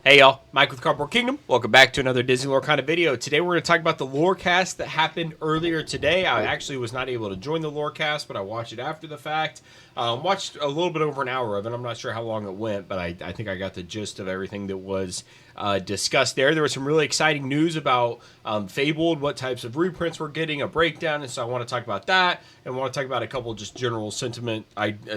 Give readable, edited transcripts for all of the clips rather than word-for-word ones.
Hey y'all, Mike with Cardboard Kingdom. Welcome back to another Disney Lorcana video. Today we're going to talk about the Lorecast that happened earlier today. I actually was not able to join the Lorecast, but I watched it after the fact. Watched a little bit over an hour of it. I'm not sure how long it went, but I think I got the gist of everything that was discussed there. There was some really exciting news about Fabled, what types of reprints we're getting, a breakdown, and so I want to talk about that, and I want to talk about a couple just general sentiment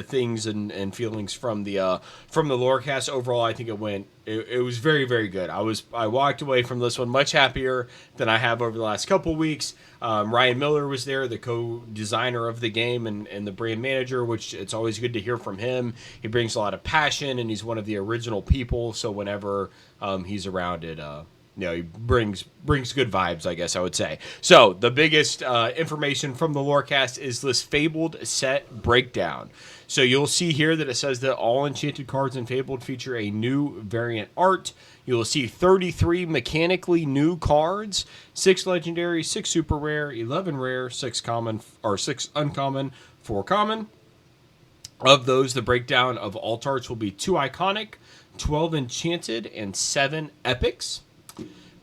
things and feelings from the Lorecast. Overall, I think it was very, very good. I walked away from this one much happier than I have over the last couple weeks. Ryan Miller was there, the co-designer of the game and the brand manager, which it's always good to hear from him. He brings a lot of passion, and he's one of the original people. So whenever he's around it, he brings good vibes, I guess I would say. So the biggest information from the Lorecast is this Fabled set breakdown. So you'll see here that it says that all enchanted cards in Fabled feature a new variant art. You'll see 33 mechanically new cards, 6 legendary, 6 super rare, 11 rare, 6 common or 6 uncommon, 4 common. Of those, the breakdown of alt arts will be 2 iconic, 12 enchanted, and 7 epics.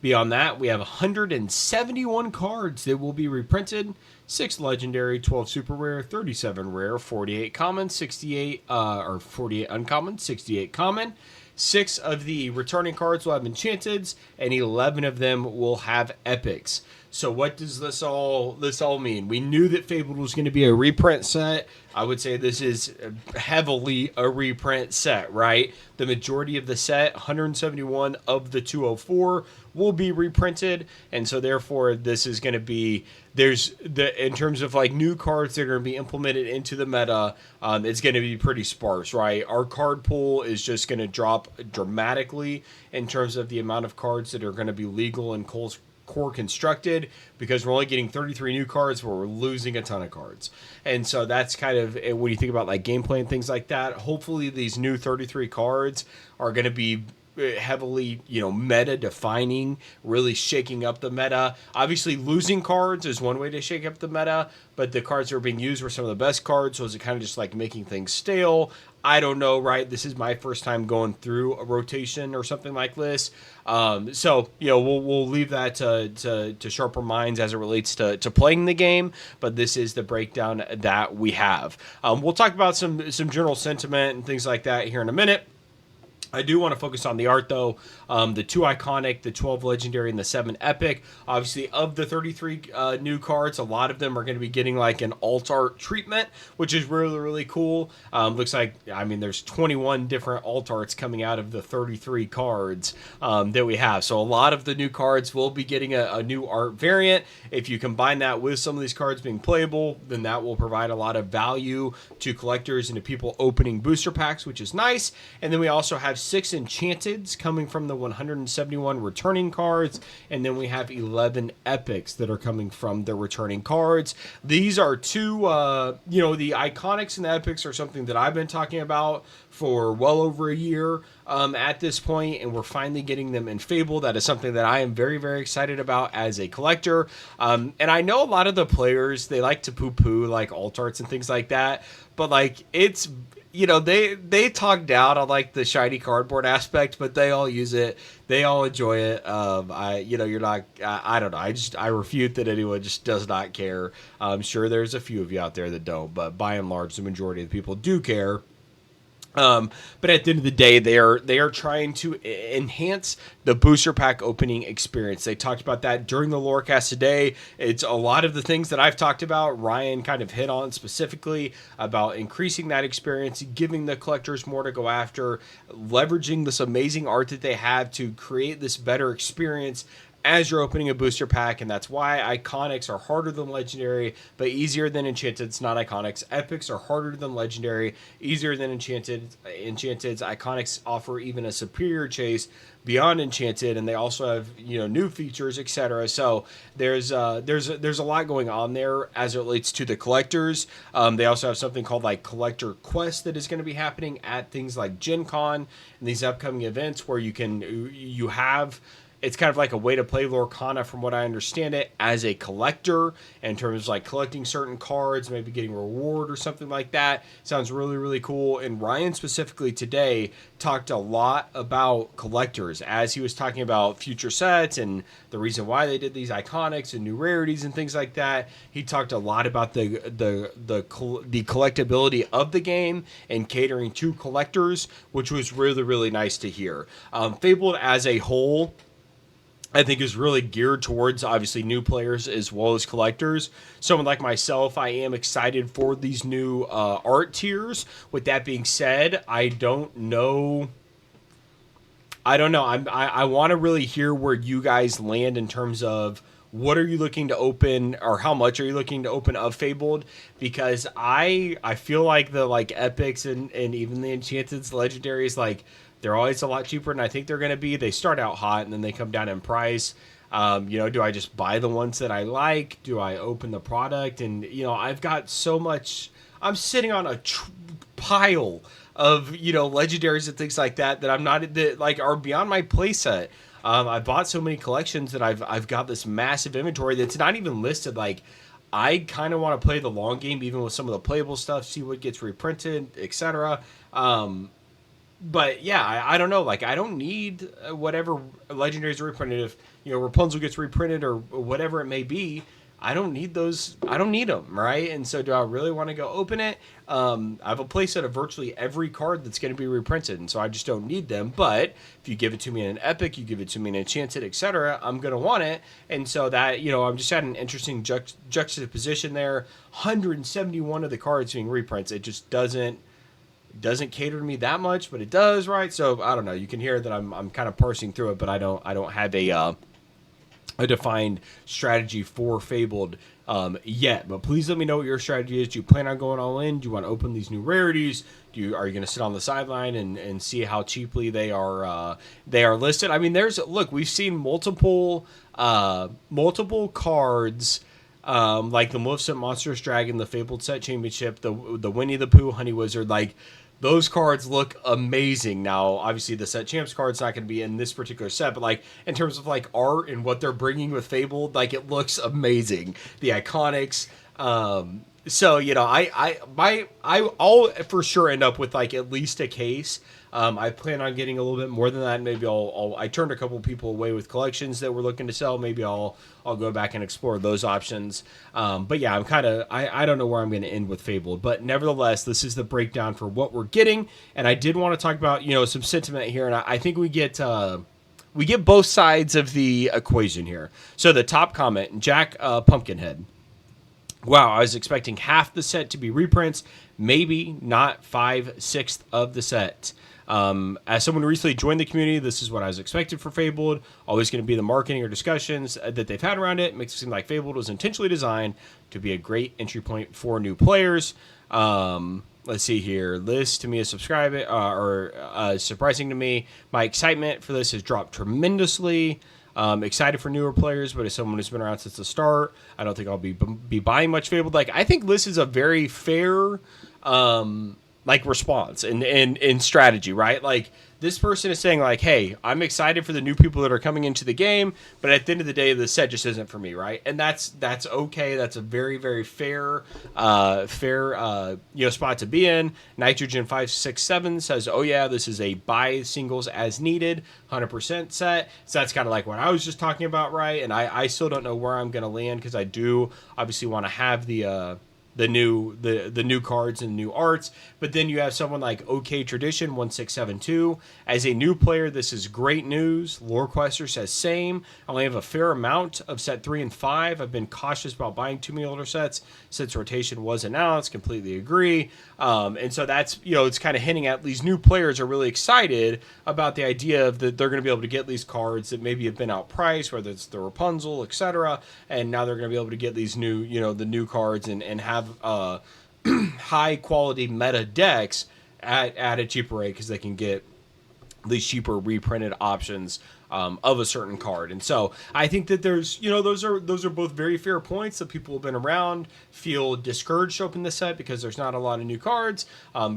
Beyond that, we have 171 cards that will be reprinted. 6 legendary, 12 super rare, 37 rare, 48 common, 48 uncommon, 68 common. 6 of the returning cards will have enchanteds, and 11 of them will have epics. So what does this all mean? We knew that Fabled was going to be a reprint set. I would say this is heavily a reprint set, right? The majority of the set, 171 of the 204, will be reprinted, and so therefore this is going to be in terms of like new cards that are going to be implemented into the meta, it's going to be pretty sparse, right? Our card pool is just going to drop dramatically in terms of the amount of cards that are going to be legal and core constructed, because we're only getting 33 new cards where we're losing a ton of cards. And so that's kind of when you think about like gameplay and things like that. Hopefully these new 33 cards are going to be heavily, meta defining, really shaking up the meta. Obviously losing cards is one way to shake up the meta, but the cards that are being used were some of the best cards. So is it kind of just like making things stale? I don't know, right? This is my first time going through a rotation or something like this. So we'll leave that to sharper minds as it relates to playing the game. But this is the breakdown that we have. We'll talk about some general sentiment and things like that here in a minute. I do want to focus on the art, though. The 2 iconic, the 12 legendary, and the 7 epic. Obviously, of the 33 new cards, a lot of them are going to be getting like an alt art treatment, which is really, really cool. Looks like, there's 21 different alt arts coming out of the 33 cards that we have. So a lot of the new cards will be getting a new art variant. If you combine that with some of these cards being playable, then that will provide a lot of value to collectors and to people opening booster packs, which is nice. And then we also have 6 enchanteds coming from the 171 returning cards, and then we have 11 epics that are coming from the returning cards. These are two, the iconics and the epics are something that I've been talking about for well over a year at this point, and we're finally getting them in Fable. That is something that I am very, very excited about as a collector. And I know a lot of the players, they like to poo-poo like alt arts and things like that, but like it's they talk down on like the shiny cardboard aspect, but they all use it. They all enjoy it. You're not. I don't know. I refute that anyone just does not care. I'm sure there's a few of you out there that don't, but by and large, the majority of the people do care. But at the end of the day, they are trying to enhance the booster pack opening experience. They talked about that during the Lorecast today. It's a lot of the things that I've talked about. Ryan kind of hit on specifically about increasing that experience, giving the collectors more to go after, leveraging this amazing art that they have to create this better experience as you're opening a booster pack, and that's why iconics are harder than legendary, but easier than enchanteds, not iconics. Epics are harder than legendary, easier than enchanteds. Iconics offer even a superior chase beyond enchanted, and they also have new features, etc. So there's a lot going on there as it relates to the collectors. They also have something called like collector quest that is going to be happening at things like Gen Con and these upcoming events, where you have it's kind of like a way to play Lorcana, from what I understand it, as a collector in terms of like collecting certain cards, maybe getting a reward or something like that. Sounds really, really cool. And Ryan specifically today talked a lot about collectors as he was talking about future sets and the reason why they did these iconics and new rarities and things like that. He talked a lot about the collectability of the game and catering to collectors, which was really, really nice to hear. Fabled as a whole, I think, is really geared towards obviously new players as well as collectors. Someone like myself, I am excited for these new art tiers. With that being said, I don't know. I want to really hear where you guys land in terms of what are you looking to open, or how much are you looking to open of Fabled? Because I feel like the like epics and even the enchanted legendaries, like, they're always a lot cheaper than I think they're going to be. They start out hot and then they come down in price. Do I just buy the ones that I like? Do I open the product? And, I've got so much. I'm sitting on a pile of, legendaries and things like that I'm not, that like are beyond my playset. I bought so many collections that I've got this massive inventory that's not even listed. Like, I kind of want to play the long game, even with some of the playable stuff, see what gets reprinted, etc. But yeah, I don't know. Like, I don't need whatever legendaries are reprinted. If Rapunzel gets reprinted or whatever it may be, I don't need those. I don't need them, right? And so, do I really want to go open it? I have a playset of virtually every card that's going to be reprinted, and so I just don't need them. But if you give it to me in an epic, you give it to me in an enchanted, etc., I'm going to want it. And so that I'm just at an interesting juxtaposition there. 171 of the cards being reprints. It just doesn't cater to me that much, but it does, right? So I don't know. You can hear that I'm kind of parsing through it, but I don't have a defined strategy for Fabled yet. But please let me know what your strategy is. Do you plan on going all in? Do you want to open these new rarities? Are you going to sit on the sideline and see how cheaply they are listed? I mean, we've seen multiple cards. Like the Maleficent Monstrous Dragon, the Fabled Set Championship, the Winnie the Pooh Honey Wizard, like, those cards look amazing. Now, obviously, the Set Champs card's not going to be in this particular set, but like in terms of like art and what they're bringing with Fabled, like, it looks amazing. The iconics. So I'll for sure end up with like at least a case. I plan on getting a little bit more than that. Maybe I turned a couple people away with collections that were looking to sell. Maybe I'll go back and explore those options. But yeah, I don't know where I'm going to end with Fabled, but nevertheless, this is the breakdown for what we're getting. And I did want to talk about, some sentiment here. And I think we get both sides of the equation here. So the top comment, Jack Pumpkinhead. Wow, I was expecting half the set to be reprints, maybe not 5/6 of the set. As someone who recently joined the community, this is what I was expected for Fabled. Always going to be the marketing or discussions that they've had around it. Makes it seem like Fabled was intentionally designed to be a great entry point for new players. Let's see here. This to me is surprising to me. My excitement for this has dropped tremendously. Excited for newer players, but as someone who's been around since the start, I don't think I'll be buying much Fabled. Like, I think this is a very fair response and strategy, right? Like, this person is saying like, hey, I'm excited for the new people that are coming into the game, but at the end of the day, the set just isn't for me, right? And that's okay. That's a very, very fair spot to be in. Nitrogen 567 says, oh yeah, this is a buy singles as needed 100% set. So that's kind of like what I was just talking about, right? And I still don't know where I'm going to land, because I do obviously want to have the new cards and new arts. But then you have someone like OK Tradition 1672. As a new player, this is great news. Lorequester says same. I only have a fair amount of set 3 and 5. I've been cautious about buying too many older sets since rotation was announced. Completely agree. And so that's, it's kind of hinting at these new players are really excited about the idea of that they're going to be able to get these cards that maybe have been outpriced, whether it's the Rapunzel, etc. And now they're going to be able to get these new, the new cards and have high quality meta decks at a cheaper rate, because they can get these cheaper reprinted options of a certain card. And so I think that there's, those are both very fair points that people have been around feel discouraged to open this set because there's not a lot of new cards.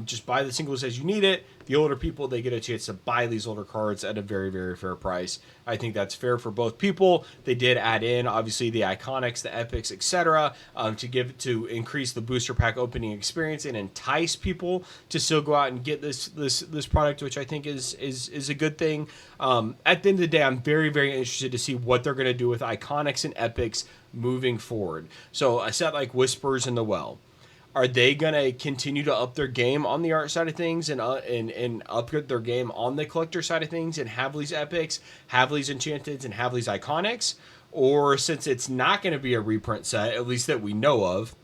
Just buy the singles as you need it. The older people, they get a chance to buy these older cards at a very, very fair price. I think that's fair for both people. They did add in, obviously, the iconics, the epics, etc., to increase the booster pack opening experience and entice people to still go out and get this product, which I think is a good thing. At the end of the day, I'm very, very interested to see what they're going to do with iconics and epics moving forward. So a set like Whispers in the Well. Are they going to continue to up their game on the art side of things and upgrade their game on the collector side of things and have these epics, have these enchanteds, and have these iconics? Or since it's not going to be a reprint set, at least that we know of,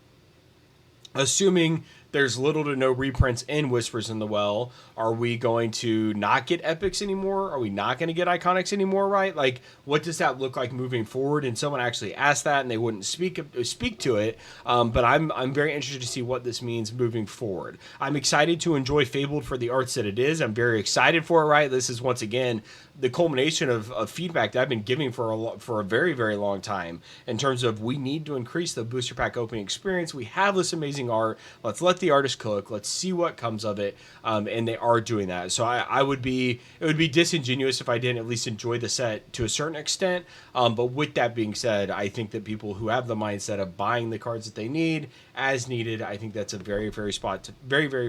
assuming there's little to no reprints in Whispers in the Well, are we going to not get epics anymore? Are we not going to get iconics anymore, right? Like, what does that look like moving forward? And someone actually asked that, and they wouldn't speak to it. But I'm very interested to see what this means moving forward. I'm excited to enjoy Fabled for the arts that it is. I'm very excited for it, right? This is, once again, the culmination of feedback that I've been giving for a very, very long time in terms of we need to increase the booster pack opening experience. We have this amazing art. Let's let the artist cook. Let's see what comes of it. And they are doing that. So it would be disingenuous if I didn't at least enjoy the set to a certain extent. But with that being said, I think that people who have the mindset of buying the cards that they need as needed, I think that's a very, very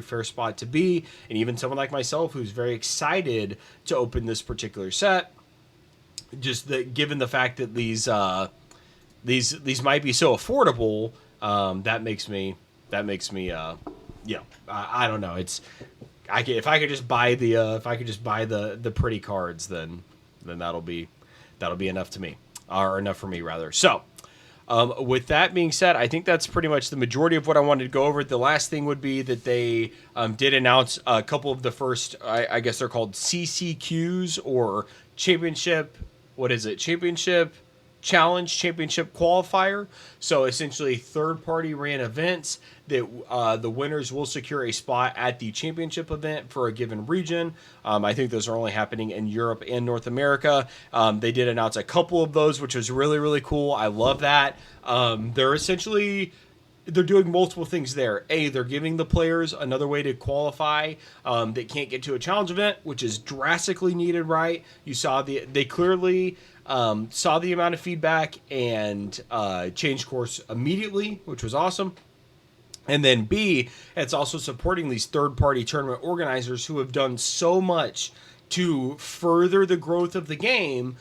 fair spot to be. And even someone like myself who's very excited to open this particular set, just given the fact that these might be so affordable, that makes me I don't know. If I could just buy the pretty cards, then that'll be enough to me, or enough for me rather. So, with that being said, I think that's pretty much the majority of what I wanted to go over. The last thing would be that they did announce a couple of the first, I guess they're called CCQs, or Championship. What is it? Challenge Championship Qualifier. So essentially third-party ran events that the winners will secure a spot at the championship event for a given region. I think those are only happening in Europe and North America. They did announce a couple of those, which was really, really cool. I love that. They're doing multiple things there. They're giving the players another way to qualify that can't get to a challenge event, which is drastically needed, right? You saw they clearly saw the amount of feedback and changed course immediately, which was awesome. And then B, it's also supporting these third-party tournament organizers who have done so much to further the growth of the game.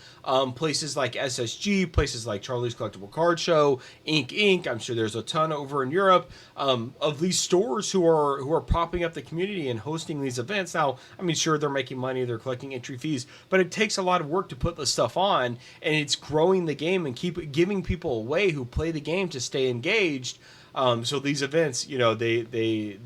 Places like SSG, places like Charlie's Collectible Card Show, Ink Inc. I'm sure there's a ton over in Europe of these stores who are propping up the community and hosting these events. Now, I mean, sure, they're making money, they're collecting entry fees, but it takes a lot of work to put this stuff on, and it's growing the game and keep giving people a way who play the game to stay engaged. So these events, they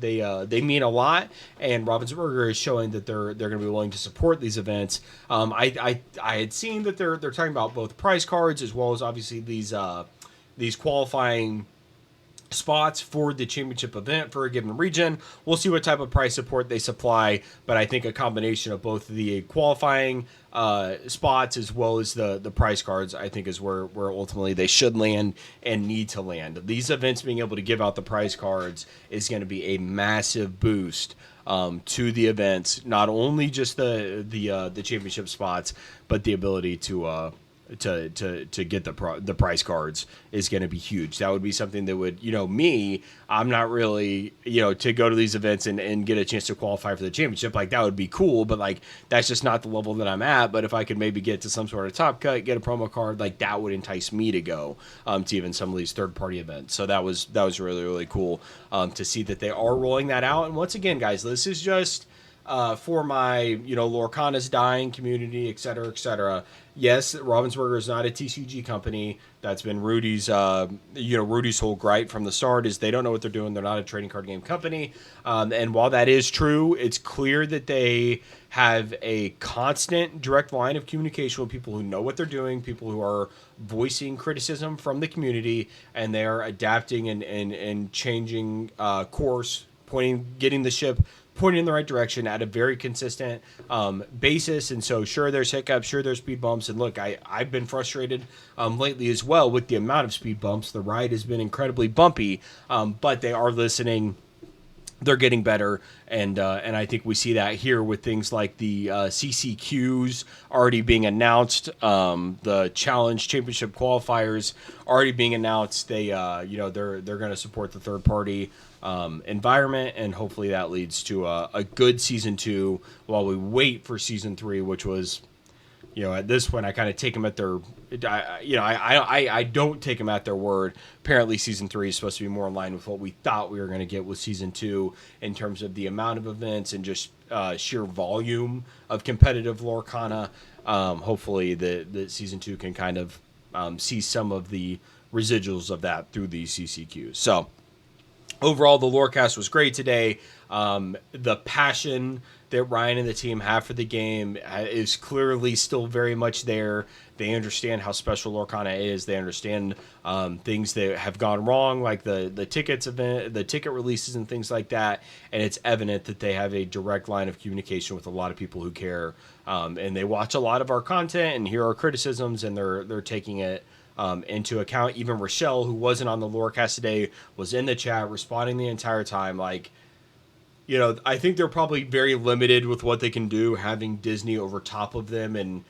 mean a lot, and Ravensburger is showing that they're going to be willing to support these events. I had seen that they're talking about both prize cards as well as obviously these qualifying spots for the championship event for a given region. We'll see what type of price support they supply, but I think a combination of both the qualifying spots as well as the prize cards, I think, is where ultimately they should land and need to land. These events being able to give out the prize cards is going to be a massive boost to the events, not only just the championship spots, but the ability to get the prize cards is going to be huge. That would be something that would, I'm not really, to go to these events and get a chance to qualify for the championship, like that would be cool, but like that's just not the level that I'm at. But if I could maybe get to some sort of top cut, get a promo card, like that would entice me to go to even some of these third party events. So that was really, really cool to see that they are rolling that out. And once again, guys, this is just for my, Lorcana's dying community, et cetera, et cetera. Yes, Ravensburger is not a TCG company. That's been Rudy's whole gripe from the start is they don't know what they're doing. They're not a trading card game company. And while that is true, it's clear that they have a constant direct line of communication with people who know what they're doing, people who are voicing criticism from the community, and they are adapting and changing course, getting the ship pointing in the right direction at a very consistent basis. And so sure, there's hiccups, sure, there's speed bumps. And look, I've been frustrated lately as well with the amount of speed bumps. The ride has been incredibly bumpy, but they are listening. They're getting better, and I think we see that here with things like the CCQs already being announced, the Challenge Championship qualifiers already being announced. They they're going to support the third party environment, and hopefully that leads to a good season 2 while we wait for season 3, which was, at this point, I kind of take them at their, I don't take them at their word. Apparently, season 3 is supposed to be more in line with what we thought we were going to get with season 2 in terms of the amount of events and just sheer volume of competitive Lorcana. Hopefully, the season 2 can kind of see some of the residuals of that through these CCQs. So, overall, the Lorecast was great today. The passion that Ryan and the team have for the game is clearly still very much there. They understand how special Lorcana is. They understand things that have gone wrong, like the ticket releases and things like that. And it's evident that they have a direct line of communication with a lot of people who care. And they watch a lot of our content and hear our criticisms, and they're taking it into account. Even Rochelle, who wasn't on the Lorecast today, was in the chat responding the entire time. I think they're probably very limited with what they can do, having Disney over top of them and,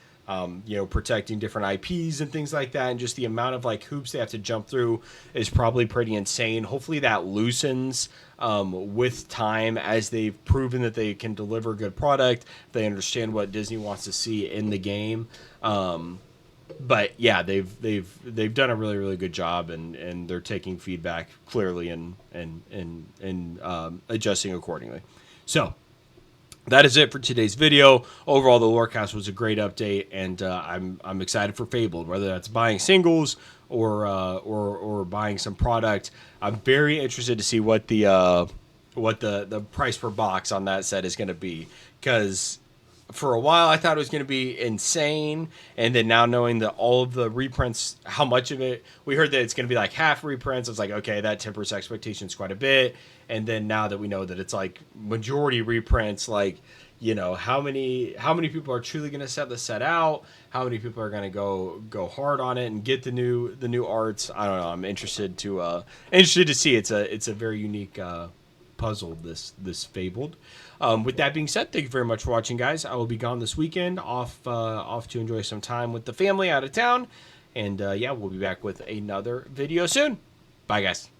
protecting different IPs and things like that. And just the amount of hoops they have to jump through is probably pretty insane. Hopefully that loosens with time as they've proven that they can deliver good product. They understand what Disney wants to see in the game. But yeah, they've done a really, really good job, and they're taking feedback clearly and adjusting accordingly. So that is it for today's video. Overall, the Lorecast was a great update, and I'm excited for Fabled, whether that's buying singles or buying some product. I'm very interested to see what the price per box on that set is going to be, because for a while I thought it was going to be insane, and then now knowing that all of the reprints, how much of it, we heard that it's going to be like half reprints. I was like, okay, that tempers expectations quite a bit. And then now that we know that it's like majority reprints, how many people are truly going to set the set out? How many people are going to go hard on it and get the new arts? I don't know. I'm interested to see. It's a very unique puzzle, this Fabled. With that being said, thank you very much for watching, guys. I will be gone this weekend, off to enjoy some time with the family out of town, and we'll be back with another video soon. Bye, guys.